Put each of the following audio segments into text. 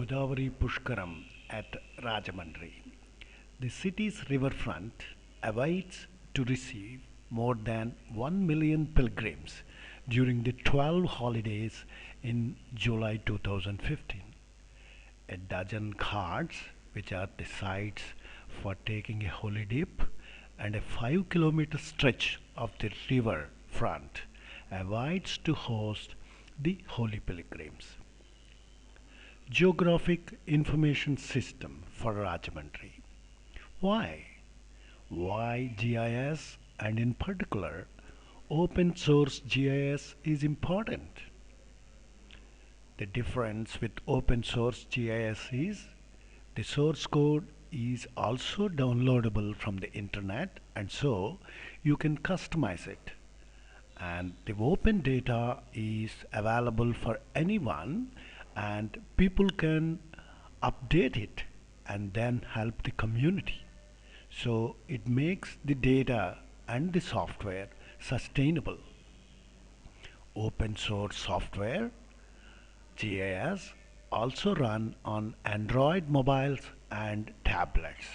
Godavari Pushkaram at Rajamandri. The city's riverfront awaits to receive more than 1 million pilgrims during the 12 holidays in July 2015. A dozen ghats, which are the sites for taking a holy dip, and a 5-kilometer stretch of the river front awaits to host the holy pilgrims. Geographic Information System for Rajahmundry. Why? Why GIS, and in particular open source GIS, is important? The difference with open source GIS is the source code is also downloadable from the internet, and so you can customize it, and the open data is available for anyone and people can update it and then help the community. So it makes the data and the software sustainable. Open source software GIS also run on Android mobiles and tablets,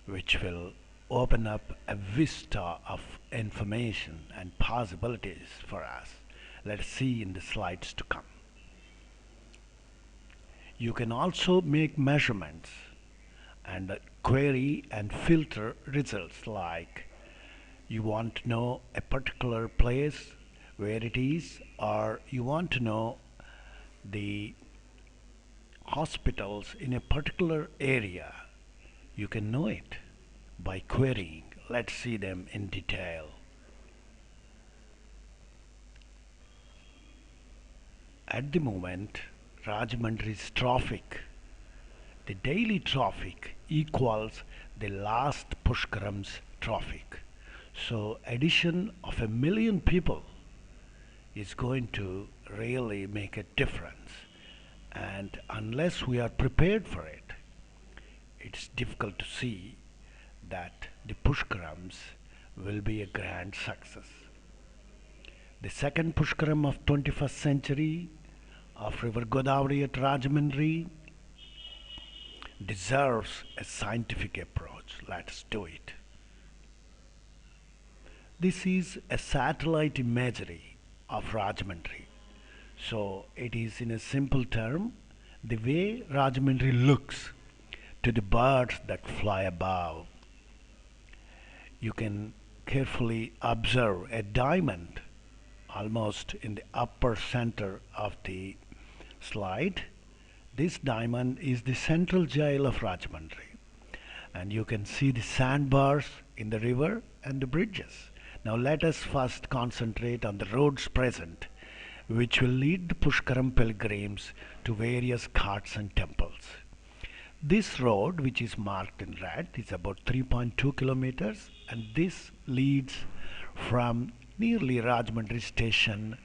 which will open up a vista of information and possibilities for us. Let's see in the slides to come. You can also make measurements and query and filter results, like you want to know a particular place where it is, or you want to know the hospitals in a particular area. You can know it by querying. Let's see them in detail. At the moment, Rajahmundry's traffic, the daily traffic, equals the last Pushkaram's traffic. So addition of 1 million people is going to really make a difference, and unless we are prepared for it, it's difficult to see that the Pushkarams will be a grand success. The second Pushkaram of 21st century of River Godavari at Rajahmundry deserves a scientific approach. Let's do it. This is a satellite imagery of Rajahmundry. So it is, in a simple term, the way Rajahmundry looks to the birds that fly above. You can carefully observe a diamond almost in the upper center of the slide. This diamond is the central jail of Rajahmundry, and you can see the sandbars in the river and the bridges. Now let us first concentrate on the roads present, which will lead the Pushkaram pilgrims to various ghats and temples. This road, which is marked in red, is about 3.2 kilometers, and this leads from nearly Rajahmundry station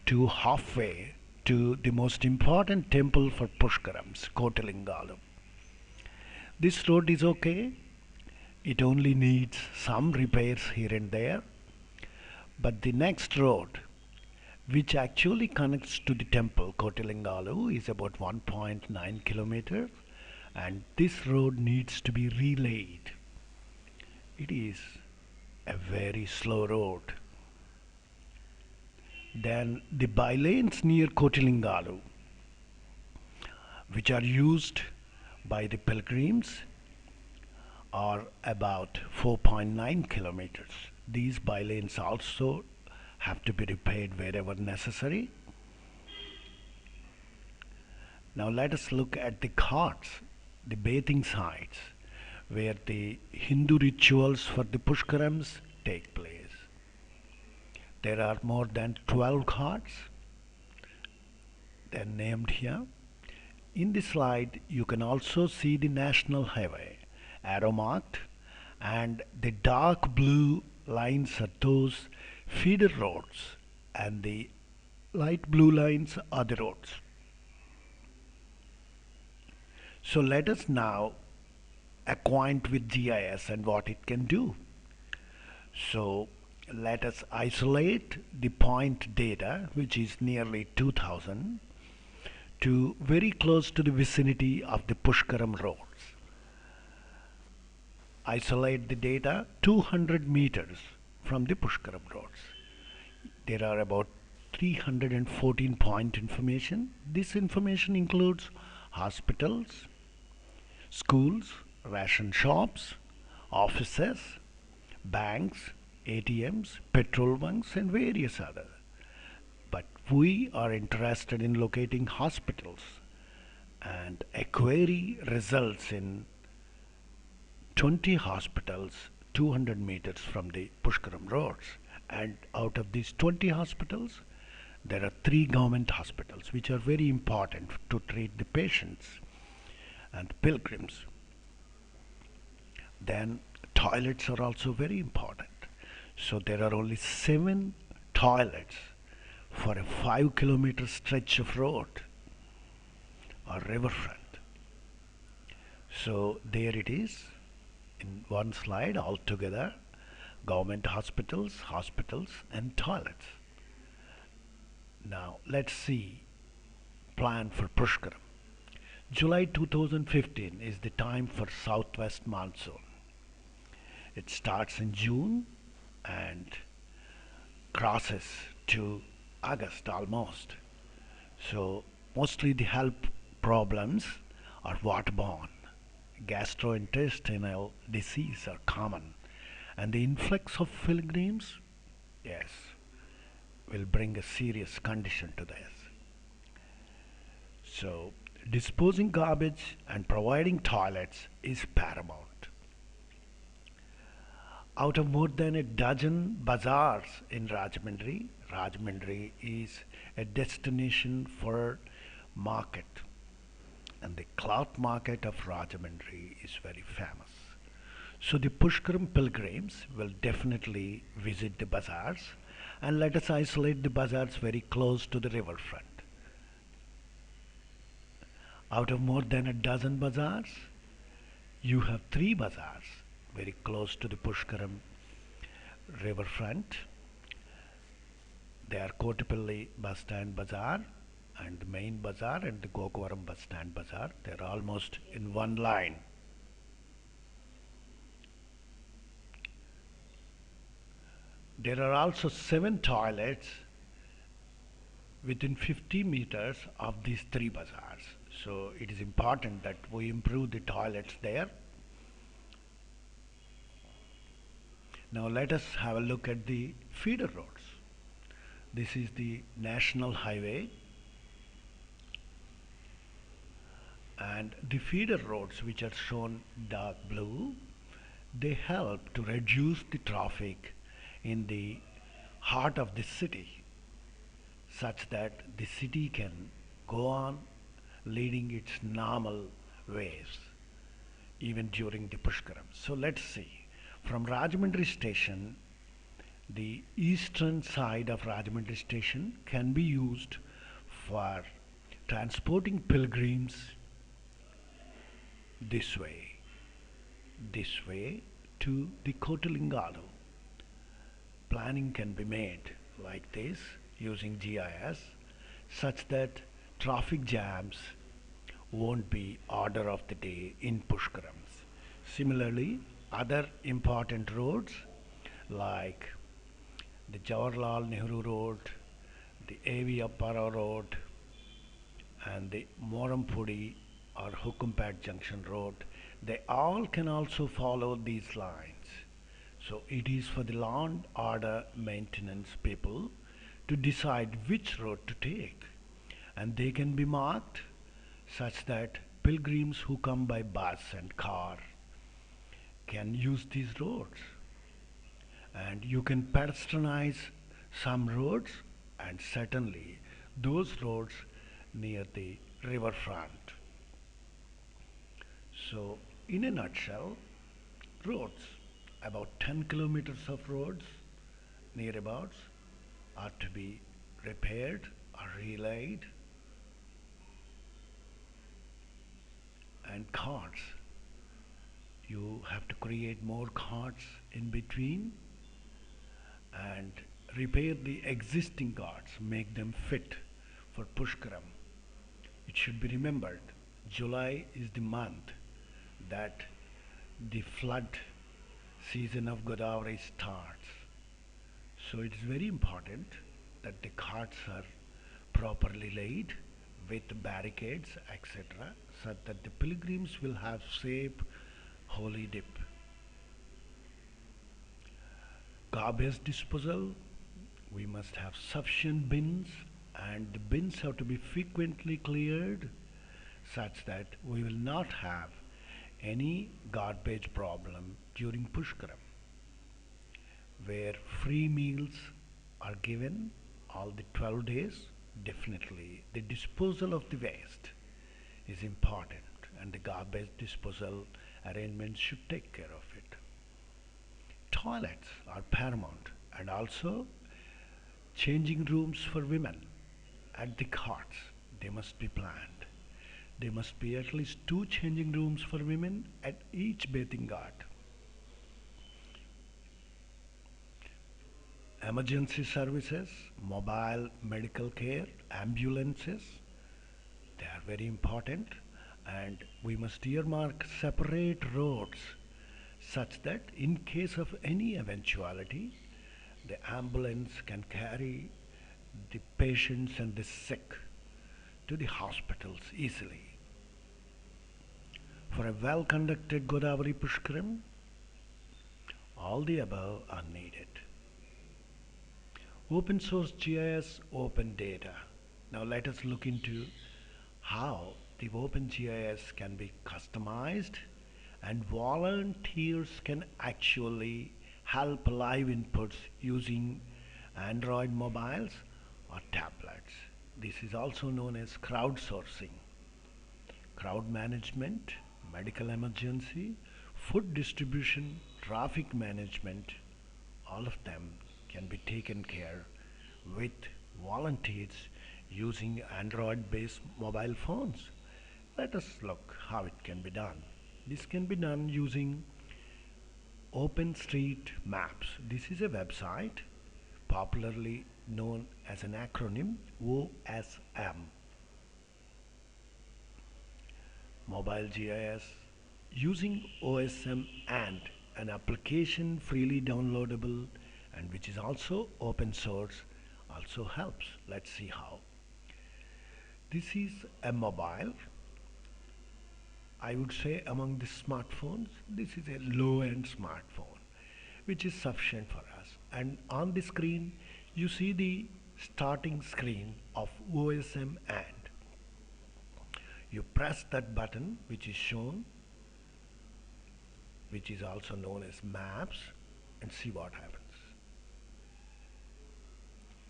to halfway to the most important temple for Pushkarams, Kotilingalu. This road is okay. It only needs some repairs here and there. But the next road, which actually connects to the temple Kotilingalu, is about 1.9 kilometers, and this road needs to be relaid. It is a very slow road. Then the bylanes near Kotilingalu, which are used by the pilgrims, are about 4.9 kilometers. These bylanes also have to be repaired wherever necessary. Now let us look at the ghats, the bathing sites, where the Hindu rituals for the Pushkarams take place. There are more than 12 ghats. They are named here. In the slide, you can also see the national highway, arrow marked, and the dark blue lines are those feeder roads, and the light blue lines are the roads. So let us now acquaint with GIS and what it can do. So let us isolate the point data, which is nearly 2000, to very close to the vicinity of the Pushkaram roads. Isolate the data 200 meters from the Pushkaram roads. There are about 314 point information. This information includes hospitals, schools, ration shops, offices, banks, ATMs, petrol bunks, and various other. But we are interested in locating hospitals, and a query results in 20 hospitals 200 meters from the Pushkaram roads. And out of these 20 hospitals, there are 3 government hospitals which are very important to treat the patients and pilgrims. Then toilets are also very important. So there are only 7 toilets for a 5-kilometer stretch of road or riverfront. So there it is in one slide altogether: government hospitals, and toilets. Now let's see plan for Pushkaram. July 2015 is the time for southwest monsoon. It starts in June and crosses to August almost. So mostly the health problems are waterborne. Gastrointestinal disease are common, and the influx of pilgrims, yes, will bring a serious condition to this. So disposing garbage and providing toilets is paramount. Out of more than a dozen bazaars in Rajahmundry, Rajahmundry is a destination for market, and the cloth market of Rajahmundry is very famous. So the Pushkaram pilgrims will definitely visit the bazaars, and let us isolate the bazaars very close to the riverfront. Out of more than a dozen bazaars, you have 3 bazaars very close to the Pushkaram riverfront. They are Kotipalli bus stand bazaar and the main bazaar and the Godavari bus stand bazaar. They are almost in one line. There are also 7 toilets within 50 meters of these 3 bazaars. So it is important that we improve the toilets there. Now let us have a look at the feeder roads. This is the national highway, and the feeder roads, which are shown dark blue, they help to reduce the traffic in the heart of the city, such that the city can go on leading its normal ways even during the Pushkaram. So let's see. From Rajahmundry station, the eastern side of Rajahmundry station can be used for transporting pilgrims this way to the Kotalingalu. Planning can be made like this using GIS, such that traffic jams won't be order of the day in Pushkarams. Similarly, other important roads like the Jawaharlal Nehru Road, the A.V. Appara Road, and the Morampudi or Hukumpet Junction Road, they all can also follow these lines. So it is for the law and order maintenance people to decide which road to take, and they can be marked such that pilgrims who come by bus and car can use these roads, and you can pedestrianize some roads, and certainly those roads near the riverfront. So in a nutshell, roads, about 10 kilometers of roads nearabouts are to be repaired or relaid, and cards, you have to create more cards in between and repair the existing cards, make them fit for Pushkaram It should be remembered, July is the month that the flood season of Godavari starts. So it is very important that the carts are properly laid with barricades, etc., so that the pilgrims will have safe holy dip. Garbage disposal, we must have sufficient bins, and the bins have to be frequently cleared such that we will not have any garbage problem during Pushkaram, where free meals are given all the 12 days. Definitely the disposal of the waste is important, and the garbage disposal arrangements should take care of it. Toilets are paramount, and also changing rooms for women at the ghats, they must be planned. There must be at least two changing rooms for women at each bathing ghat. Emergency services, mobile medical care, ambulances, they are very important, and we must earmark separate roads such that in case of any eventuality, the ambulance can carry the patients and the sick to the hospitals easily. For a well conducted Godavari Pushkaram, all the above are needed. Open source GIS, open data. Now let us look into how the Open GIS can be customized, and volunteers can actually help live inputs using Android mobiles or tablets. This is also known as crowdsourcing. Crowd management, medical emergency, food distribution, traffic management, all of them can be taken care with volunteers using Android based mobile phones. Let us look how it can be done. This can be done using OpenStreetMaps. This is a website popularly known as an acronym OSM. Mobile GIS using OSM and an application freely downloadable and which is also open source also helps. Let's see how. This is a mobile. I would say among the smartphones, this is a low-end smartphone which is sufficient for us. And on the screen, you see the starting screen of OSM and. You press that button which is shown, which is also known as maps, and see what happens.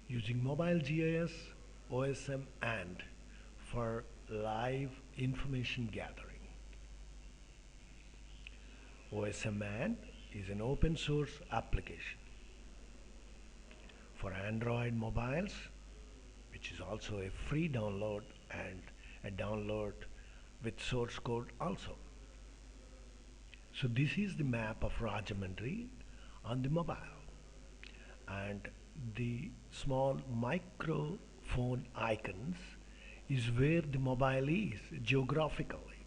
Using mobile GIS, OSM and for live information gathering. OSM and is an open source application for Android mobiles, which is also a free download and a download with source code also. So this is the map of Rajahmundry on the mobile, and the small microphone icons is where the mobile is geographically.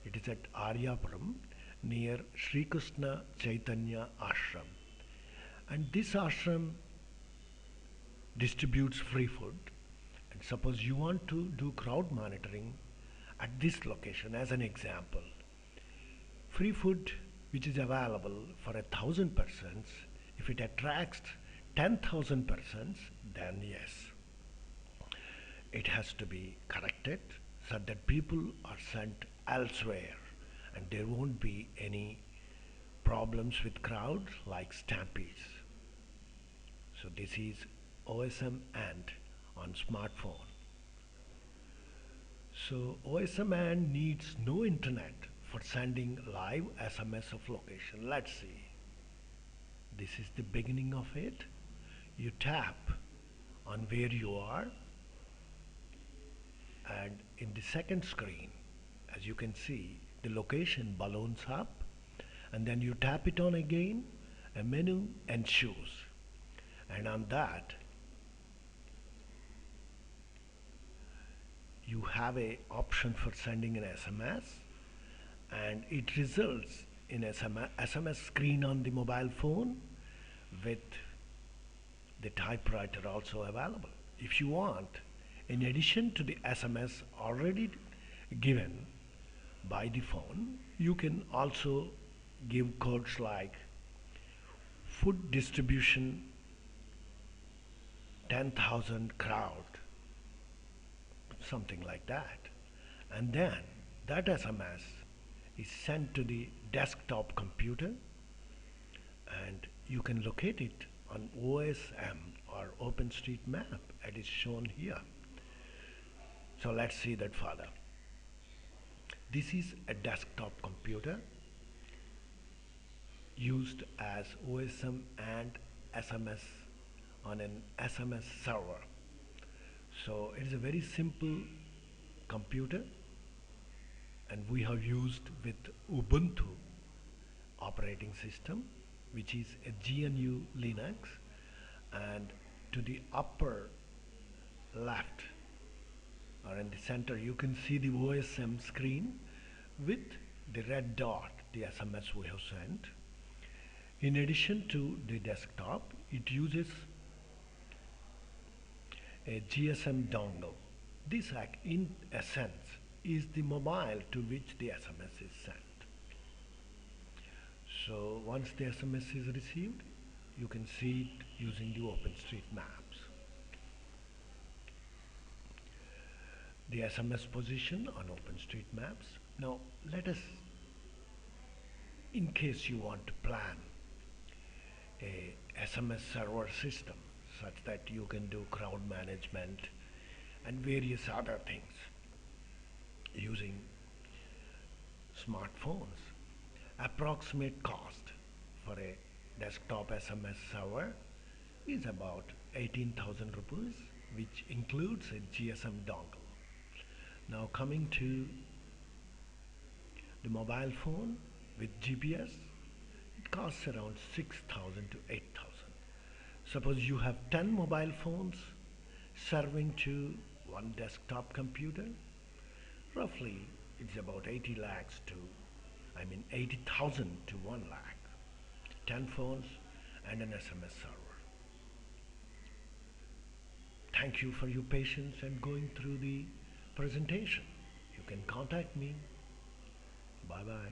It is at Aryapuram near Sri Krishna Chaitanya Ashram, and this ashram distributes free food. And suppose you want to do crowd monitoring at this location as an example, free food which is available for 1,000 persons, if it attracts 10,000 persons, then yes, it has to be corrected so that people are sent elsewhere and there won't be any problems with crowds like stampedes. So this is OSM and on smartphone. So OSM and needs no internet for sending live SMS of location. Let's see. This is the beginning of it. You tap on where you are, and in the second screen, as you can see, the location balloons up, and then you tap it on again, a menu ensues, and on that you have a option for sending an SMS, and it results in SMS screen on the mobile phone with the typewriter also available. If you want, in addition to the SMS already given by the phone, you can also give codes like food distribution 10,000 crowd, something like that. And then that SMS is sent to the desktop computer, and you can locate it on OSM or OpenStreetMap as is shown here. So let's see that further. This is a desktop computer used as OSM and SMS on an SMS server. So it is a very simple computer, and we have used with Ubuntu operating system, which is a GNU Linux, and to the upper left or in the center you can see the OSM screen with the red dot, the SMS we have sent. In addition to the desktop, it uses a GSM dongle. This in essence is the mobile to which the SMS is sent. So once the SMS is received, you can see it using the OpenStreetMaps. The SMS position on OpenStreetMaps. Now let us, in case you want to plan a SMS server system such that you can do crowd management and various other things using smartphones. Approximate cost for a desktop SMS server is about 18,000 rupees, which includes a GSM dongle. Now coming to the mobile phone with GPS, it costs around 6,000 to 8,000. Suppose you have 10 mobile phones serving to one desktop computer, roughly it's about 80,000 to 1 lakh. 10 phones and an SMS server. Thank you for your patience and going through the presentation. You can contact me. Bye bye.